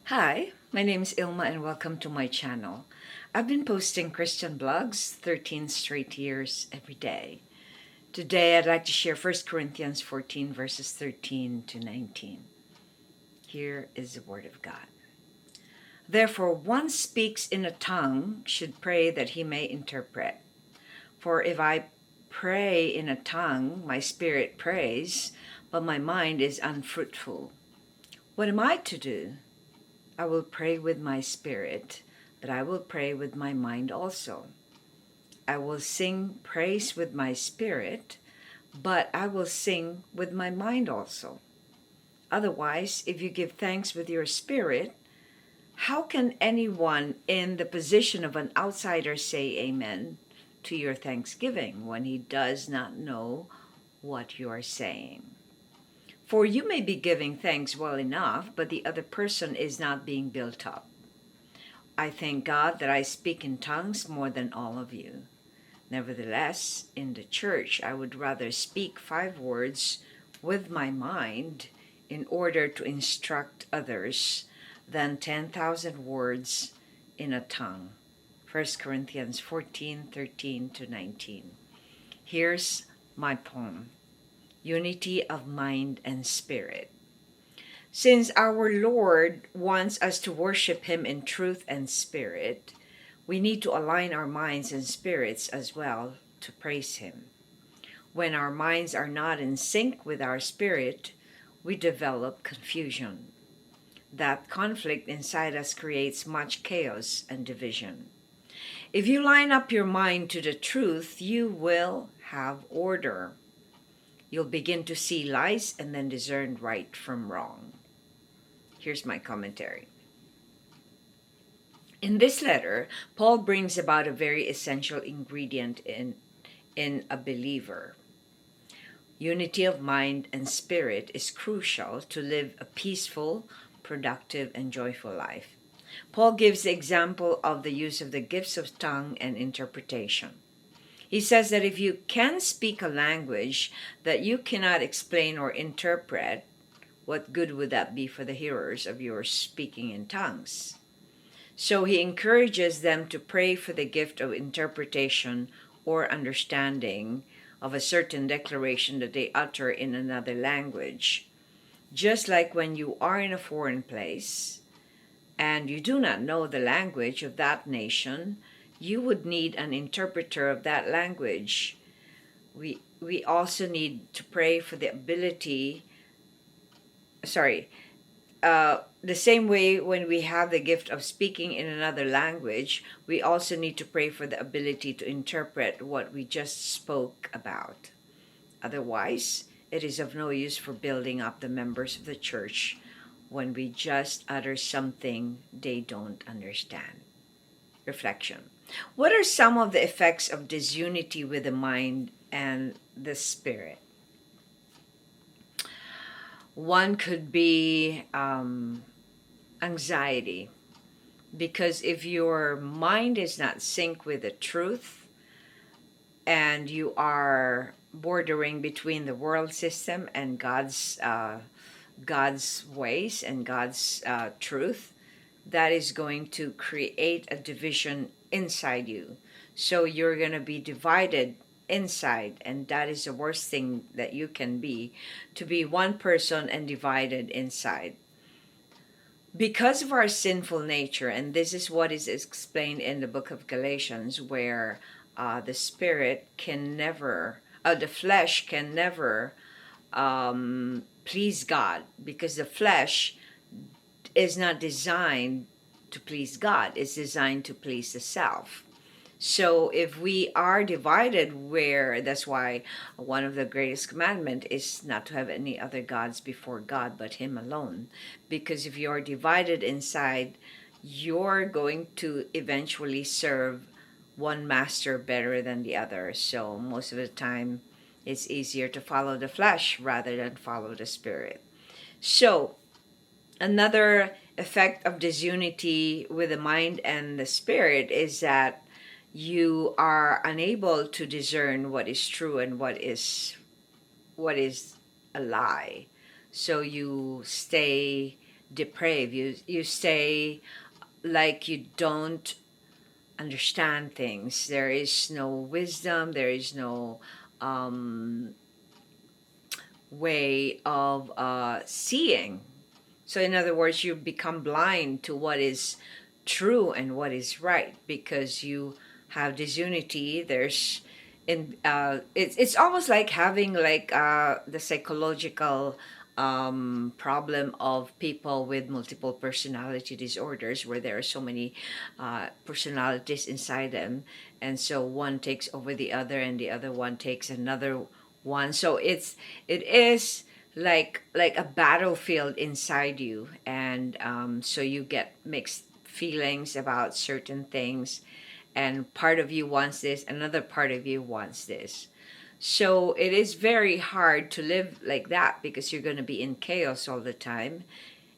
Hi, my name is Ilma and welcome to my channel. I've been posting Christian blogs 13 straight years every day. Today I'd like to share 1 Corinthians 14 verses 13 to 19. Here is the Word of God. Therefore, one speaks in a tongue should pray that he may interpret. For if I pray in a tongue, my spirit prays, but my mind is unfruitful. What am I to do? I will pray with my spirit, but I will pray with my mind also. I will sing praise with my spirit, but I will sing with my mind also. Otherwise, if you give thanks with your spirit, how can anyone in the position of an outsider say amen to your thanksgiving when he does not know what you are saying? For you may be giving thanks well enough, but the other person is not being built up. I thank God that I speak in tongues more than all of you. Nevertheless, in the church, I would rather speak 5 words with my mind in order to instruct others than 10,000 words in a tongue. 1 Corinthians 14:13 to 19. Here's my poem. Unity of mind and spirit. Since our Lord wants us to worship Him in truth and spirit, we need to align our minds and spirits as well to praise Him. When our minds are not in sync with our spirit, we develop confusion. That conflict inside us creates much chaos and division. If you line up your mind to the truth, you will have order. You'll begin to see lies and then discern right from wrong. Here's my commentary. In this letter, Paul brings about a very essential ingredient in a believer. Unity of mind and spirit is crucial to live a peaceful, productive, and joyful life. Paul gives the example of the use of the gifts of tongue and interpretation. He says that if you can speak a language that you cannot explain or interpret, what good would that be for the hearers of your speaking in tongues? So he encourages them to pray for the gift of interpretation or understanding of a certain declaration that they utter in another language. Just like when you are in a foreign place and you do not know the language of that nation, you would need an interpreter of that language. We also need to pray for the ability, the same way when we have the gift of speaking in another language, we also need to pray for the ability to interpret what we just spoke about. Otherwise, it is of no use for building up the members of the church when we just utter something they don't understand. Reflection. What are some of the effects of disunity with the mind and the spirit? One could be anxiety, because if your mind is not synced with the truth and you are bordering between the world system and God's ways and God's truth, that is going to create a division inside you. So you're going to be divided inside, and that is the worst thing that you can be, to be one person and divided inside. Because of our sinful nature, and this is what is explained in the book of Galatians, where the spirit can never, the flesh can never please God, because the flesh is not designed to please God. It's designed to please the self. So if we are divided, that's why one of the greatest commandment is not to have any other gods before God but Him alone. Because if you're divided inside, you're going to eventually serve one master better than the other. So most of the time, it's easier to follow the flesh rather than follow the spirit. So another effect of disunity with the mind and the spirit is that you are unable to discern what is true and what is a lie. So you stay depraved. You stay like you don't understand things. There is no wisdom. There is no um, way of seeing. So, in other words, you become blind to what is true and what is right because you have disunity. There's it's almost like having like the psychological problem of people with multiple personality disorders, where there are so many personalities inside them, and so one takes over the other and the other one takes another one. So it is like a battlefield inside you, and so you get mixed feelings about certain things, and part of you wants this, another part of you wants this. So it is very hard to live like that because you're going to be in chaos all the time,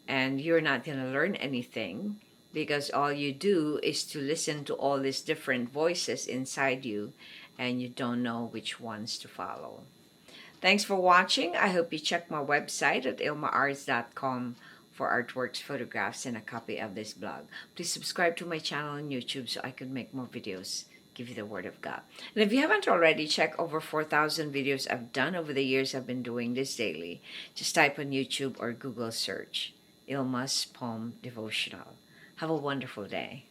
and you're not going to learn anything because all you do is to listen to all these different voices inside you, and you don't know which ones to follow. Thanks for watching. I hope you check my website at ilmaarts.com for artworks, photographs, and a copy of this blog. Please subscribe to my channel on YouTube so I can make more videos, give you the Word of God. And if you haven't already, check over 4,000 videos I've done over the years I've been doing this daily. Just type on YouTube or Google search, ILMA'S Poem Devotional. Have a wonderful day.